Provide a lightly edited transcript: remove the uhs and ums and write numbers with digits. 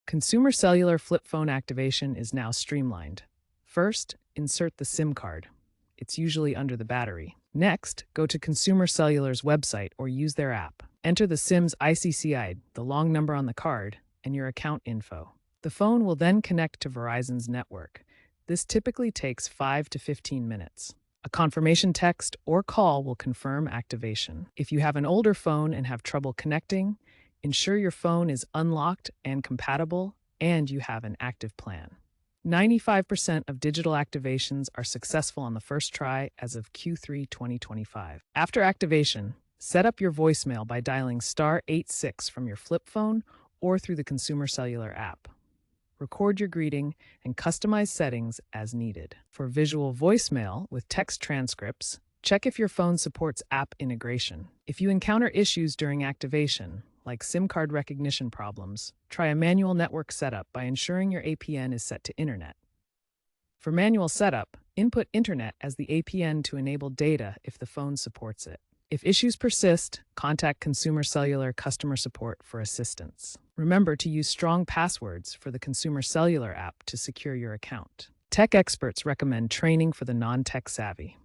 Consumer Cellular flip phone activation is now streamlined. First, insert the SIM card. It's usually under the battery. Next, go to Consumer Cellular's website or use their app. Enter the SIM's ICCI, the long number on the card, and your account info. The phone will then connect to Verizon's network. This typically takes 5 to 15 minutes. A confirmation text or call will confirm activation. If you have an older phone and have trouble connecting, ensure your phone is unlocked and compatible, and you have an active plan. 95% of digital activations are successful on the first try as of Q3 2025. After activation, set up your voicemail by dialing *86 from your flip phone or through the Consumer Cellular app. Record your greeting and customize settings as needed. For visual voicemail with text transcripts, check if your phone supports app integration. If you encounter issues during activation, like SIM card recognition problems, try a manual network setup by ensuring your APN is set to Internet. For manual setup, input Internet as the APN to enable data if the phone supports it. If issues persist, contact Consumer Cellular customer support for assistance. Remember to use strong passwords for the Consumer Cellular app to secure your account. Tech experts recommend training for the non-tech savvy.